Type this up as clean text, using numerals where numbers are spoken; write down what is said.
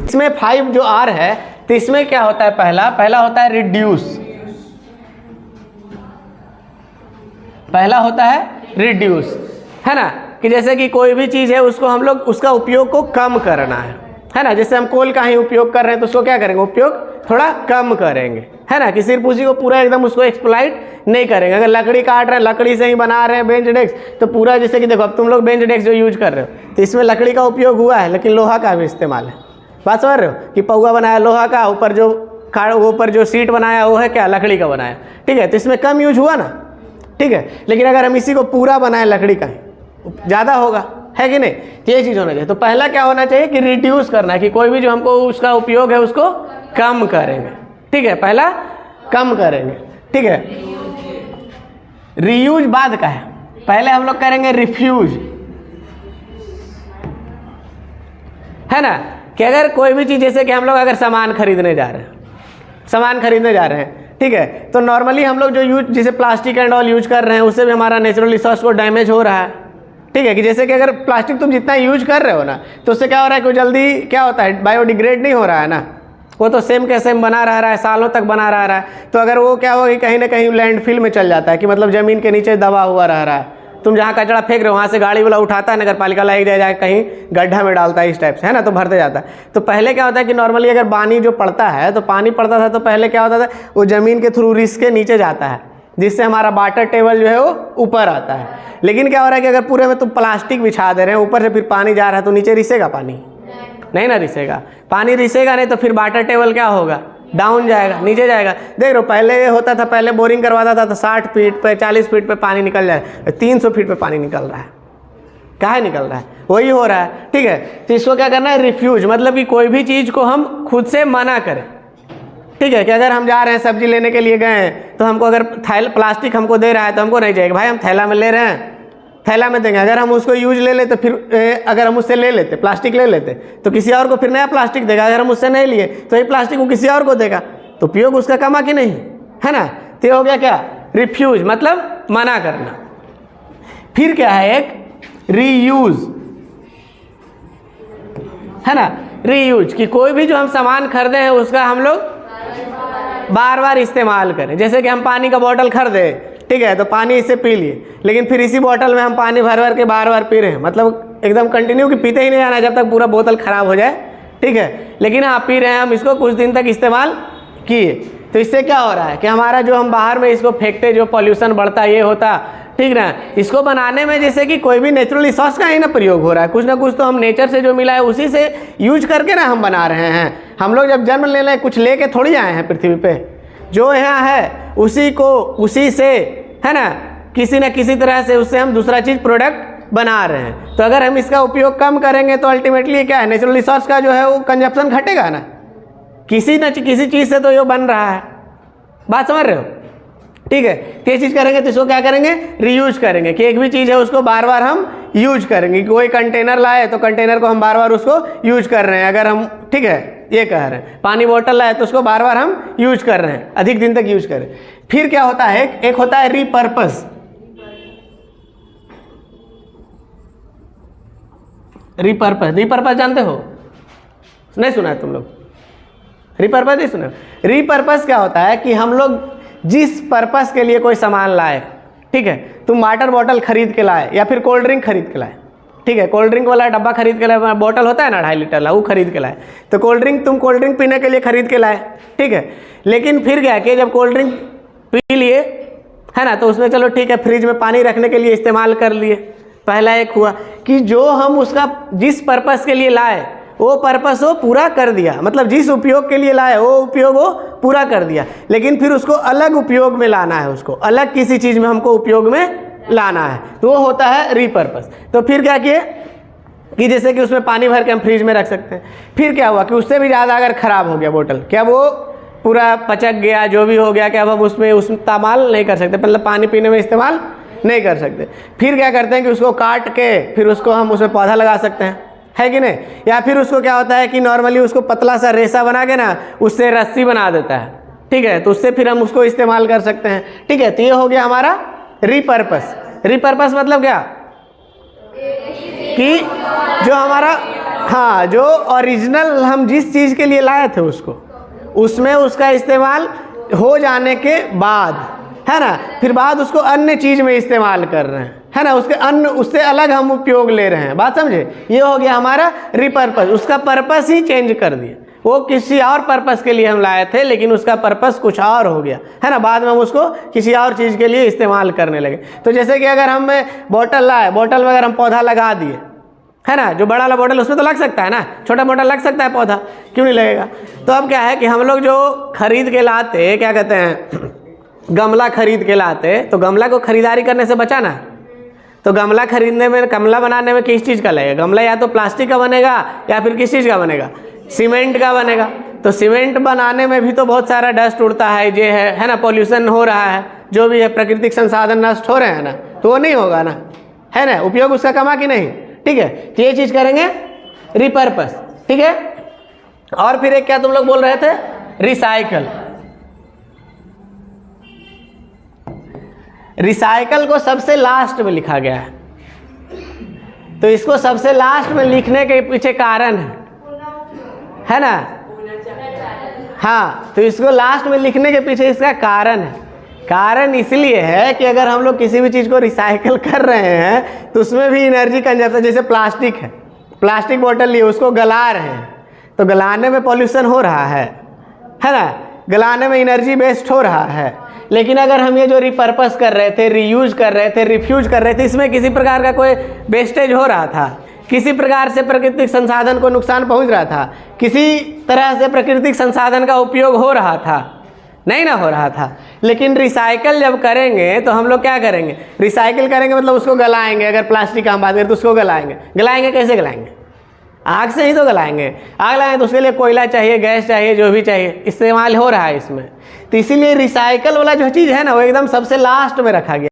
इसमें 5 जो आर है तो इसमें क्या होता है, पहला होता है रिड्यूस, पहला होता है रिड्यूस, है ना, कि जैसे कि कोई भी चीज़ है उसको हम लोग उसका उपयोग को कम करना है ना, जैसे हम कोल का ही उपयोग कर रहे हैं तो उसको क्या करेंगे, उपयोग थोड़ा कम करेंगे, है ना, कि सिर्फ उसी को पूरा एकदम उसको एक्सप्लॉइट नहीं करेंगे। अगर लकड़ी काट रहे हैं, लकड़ी से ही बना रहे हैं बेंच डेस्क, तो पूरा जैसे कि देखो अब तुम लोग बेंच डेस्क जो यूज कर रहे हो तो इसमें लकड़ी का उपयोग हुआ है लेकिन लोहा का भी इस्तेमाल है, बात समझ रहे हो, कि पौवा बनाया लोहा का, ऊपर जो सीट बनाया वो है क्या, लकड़ी का बनाया, ठीक है, तो इसमें कम यूज हुआ ना, ठीक है। लेकिन अगर हम इसी को पूरा बनाए लकड़ी का ज़्यादा होगा, है कि नहीं, तो ये चीज़ होना चाहिए। तो पहला क्या होना चाहिए कि रिड्यूस करना है, कि कोई भी जो हमको उसका उपयोग है उसको कम करेंगे, ठीक है, पहला कम करेंगे, ठीक है। रीयूज बाद का है, पहले हम लोग करेंगे रिफ्यूज, है ना, कि अगर कोई भी चीज़ जैसे कि हम लोग अगर सामान खरीदने जा रहे हैं, ठीक है, तो नॉर्मली हम लोग जो यूज जैसे प्लास्टिक एंड ऑल यूज कर रहे हैं उससे भी हमारा नेचुरल रिसोर्स को डैमेज हो रहा है, ठीक है, कि जैसे कि अगर प्लास्टिक तुम जितना यूज कर रहे हो ना तो उससे क्या हो रहा है कि जल्दी क्या होता है, बायोडिग्रेड नहीं हो रहा है ना, वो तो सेम के सेम बना रह रहा है, सालों तक बना रह रहा है। तो अगर वो क्या होगा कि कहीं ना कहीं लैंडफिल में चल जाता है, कि मतलब ज़मीन के नीचे दबा हुआ रह रहा है, तुम जहाँ कचरा फेंक रहे हो वहाँ से गाड़ी वाला उठाता है, नगर पालिका ला जाए कहीं गड्ढा में डालता है, इस टाइप से, है ना, तो भरते जाता है। तो पहले क्या होता है कि नॉर्मली अगर पानी जो पड़ता है तो पानी पड़ता था तो पहले क्या होता था, वो ज़मीन के थ्रू रिस के नीचे जाता है, जिससे हमारा वाटर टेबल जो है वो ऊपर आता है। लेकिन क्या हो रहा है कि अगर पूरे में तुम प्लास्टिक बिछा दे रहे हैं, ऊपर से फिर पानी जा रहा है तो नीचे रिसेगा पानी, नहीं ना रिसेगा, पानी रिसेगा नहीं तो फिर वाटर टेबल क्या होगा, डाउन जाएगा, नीचे जाएगा। देख लो पहले ये होता था, पहले बोरिंग करवाता था तो 60 फीट पे 40 फीट पे पानी निकल जाए, 300 फीट पे पानी निकल रहा है, काहे निकल रहा है, वही हो रहा है, ठीक है। तो इसको क्या करना है, रिफ्यूज, मतलब कि कोई भी चीज़ को हम खुद से मना करें, ठीक है, कि अगर हम जा रहे हैं सब्जी लेने के लिए गए हैं तो हमको अगर प्लास्टिक हमको दे रहा है तो हमको नहीं चाहिए, भाई हम थैला में ले रहे हैं, थैला में देंगे। अगर हम उसको यूज ले लेते फिर अगर हम उससे ले लेते प्लास्टिक ले लेते तो किसी और को फिर नया प्लास्टिक देगा, अगर हम उससे नहीं लिए तो ये प्लास्टिक वो किसी और को देगा, तो उपयोग उसका कमा कि नहीं, है ना। तो ये हो गया क्या, रिफ्यूज, मतलब मना करना। फिर क्या है, एक रीयूज, है ना, रीयूज, कि कोई भी जो हम सामान खरीदे हैं उसका हम लोग बार बार इस्तेमाल करें। जैसे कि हम पानी का बोतल खरीदे, ठीक है, तो पानी इससे पी लिए, लेकिन फिर इसी बोतल में हम पानी भर भर के बार बार पी रहे हैं, मतलब एकदम कंटिन्यू कि पीते ही नहीं आना जब तक पूरा बोतल खराब हो जाए, ठीक है। लेकिन हाँ पी रहे हैं हम इसको, कुछ दिन तक इस्तेमाल किए, तो इससे क्या हो रहा है कि हमारा जो हम बाहर में इसको फेंकते, जो पॉल्यूशन बढ़ता ये होता, ठीक ना। इसको बनाने में जैसे कि कोई भी नेचुरल रिसोर्स का ही ना प्रयोग हो रहा है, कुछ ना कुछ तो हम नेचर से जो मिला है उसी से यूज करके ना हम बना रहे हैं। हम लोग जब जन्म ले लें कुछ लेके थोड़ी आए हैं पृथ्वी पे, जो यहाँ है उसी से, है ना, किसी न किसी तरह से उससे हम दूसरा चीज़ प्रोडक्ट बना रहे हैं। तो अगर हम इसका उपयोग कम करेंगे तो अल्टीमेटली क्या है, नेचुरल रिसोर्स का जो है वो कंजप्शन घटेगा ना, किसी न किसी चीज़ से तो ये बन रहा है, बात समझ रहे हो, ठीक है। तो ये चीज़ करेंगे तो इसको क्या करेंगे, रीयूज करेंगे, कि एक भी चीज़ है उसको बार बार हम यूज करेंगे। कोई कंटेनर लाए तो कंटेनर को हम बार बार उसको यूज कर रहे हैं, अगर हम, ठीक है, ये कह रहे हैं। पानी बोतल लाए तो उसको बार बार हम यूज कर रहे हैं, अधिक दिन तक यूज करें। फिर क्या होता है, एक होता है रीपर्पस। रीपर्पस जानते हो, नहीं सुना है तुम लोग, रीपर्पस नहीं सुना। रीपर्पस क्या होता है कि हम लोग जिस पर्पस के लिए कोई सामान लाए, ठीक है, तुम वाटर बॉटल खरीद के लाए या फिर कोल्ड ड्रिंक खरीद के लाए, ठीक है, कोल्ड ड्रिंक वाला डब्बा खरीद के लाए, बॉटल होता है ना 2.5 लीटर वाला, वो खरीद के लाए, तो तुम कोल्ड ड्रिंक पीने के लिए खरीद के लाए, ठीक है। लेकिन फिर क्या कि जब कोल्ड ड्रिंक पी लिए, है ना, तो उसमें चलो ठीक है फ्रिज में पानी रखने के लिए इस्तेमाल कर लिए। पहला एक हुआ कि जो हम उसका जिस पर्पस के लिए लाए वो पर्पस वो पूरा कर दिया, मतलब जिस उपयोग के लिए लाए वो उपयोग वो पूरा कर दिया, लेकिन फिर उसको अलग उपयोग में लाना है, उसको अलग किसी चीज़ में हमको उपयोग में लाना है, तो वो होता है रीपर्पस। तो फिर क्या किए कि जैसे कि उसमें पानी भर के हम फ्रिज में रख सकते हैं। फिर क्या हुआ कि उससे भी ज़्यादा अगर ख़राब हो गया बोतल, क्या वो पूरा पचक गया, जो भी हो गया, क्या अब हम उसमें इस्तेमाल नहीं कर सकते, मतलब पानी पीने में इस्तेमाल नहीं कर सकते। फिर क्या करते हैं कि उसको काट के फिर उसको हम उसमें पौधा लगा सकते हैं, है कि नहीं। या फिर उसको क्या होता है कि नॉर्मली उसको पतला सा रेसा बना के ना उससे रस्सी बना देता है, ठीक है, तो उससे फिर हम उसको इस्तेमाल कर सकते हैं, ठीक है। तो ये हो गया हमारा रीपर्पस। रीपर्पस मतलब क्या कि जो हमारा हाँ, जो ओरिजिनल हम जिस चीज़ के लिए लाए थे उसमें उसका इस्तेमाल हो जाने के बाद, है ना, फिर बाद उसको अन्य चीज़ में इस्तेमाल कर रहे हैं, है ना, उसके अन्य उससे अलग हम उपयोग ले रहे हैं। बात समझे? ये हो गया हमारा रिपर्पस, उसका पर्पस ही चेंज कर दिया। वो किसी और पर्पस के लिए हम लाए थे लेकिन उसका पर्पस कुछ और हो गया, है ना, बाद में हम उसको किसी और चीज़ के लिए इस्तेमाल करने लगे। तो जैसे कि अगर हम बॉटल लाए, बॉटल में अगर हम पौधा लगा दिए, है ना, जो बड़ा वाला बॉटल उसमें तो लग सकता है ना, छोटा मोटा लग सकता है पौधा, क्यों नहीं लगेगा? तो अब क्या है कि हम लोग जो खरीद के लाते, क्या कहते हैं, गमला खरीद के लाते, तो गमला को खरीदारी करने से बचाना। तो गमला खरीदने में, गमला बनाने में किस चीज़ का लगेगा? गमला या तो प्लास्टिक का बनेगा या फिर किस चीज़ का बनेगा? सीमेंट का बनेगा। तो सीमेंट बनाने में भी तो बहुत सारा डस्ट उड़ता है, ये है ना, पॉल्यूशन हो रहा है, जो भी है प्राकृतिक संसाधन नष्ट हो रहे हैं ना, तो वो नहीं होगा ना, है ना, उपयोग उसका कमा कि नहीं? ठीक है, तो ये चीज़ करेंगे रिपर्पस। ठीक है, और फिर एक क्या तुम लोग बोल रहे थे? रिसाइकल। रिसाइकल को सबसे लास्ट में लिखा गया है, तो इसको सबसे लास्ट में लिखने के पीछे कारण है ना, हाँ, तो इसको लास्ट में लिखने के पीछे इसका कारण है। कारण इसलिए है कि अगर हम लोग किसी भी चीज़ को रिसाइकल कर रहे हैं तो उसमें भी एनर्जी कंजप्शन, जैसे प्लास्टिक है, प्लास्टिक बोतल लिए उसको गला रहे हैं, तो गलाने में पॉल्यूशन हो रहा है ना, गलाने में एनर्जी वेस्ट हो रहा है। लेकिन अगर हम ये जो रिपर्पस कर रहे थे, रीयूज कर रहे थे, रिफ्यूज कर रहे थे, इसमें किसी प्रकार का कोई वेस्टेज हो रहा था, किसी प्रकार से प्राकृतिक संसाधन को नुकसान पहुंच रहा था, किसी तरह से प्राकृतिक संसाधन का उपयोग हो रहा था? नहीं ना हो रहा था। लेकिन रिसाइकल जब करेंगे तो हम लोग क्या करेंगे? रिसाइकिल करेंगे मतलब उसको गलाएंगे। अगर प्लास्टिक का हम बात करें तो उसको गलाएंगे। गलाएंगे कैसे गलाएंगे? आग से ही तो गलाएंगे। आग लगाएंगे तो उसके लिए कोयला चाहिए, गैस चाहिए, जो भी चाहिए इस्तेमाल हो रहा है इसमें। तो इसीलिए रिसाइकल वाला जो चीज़ है ना, वो एकदम सबसे लास्ट में रखा गया।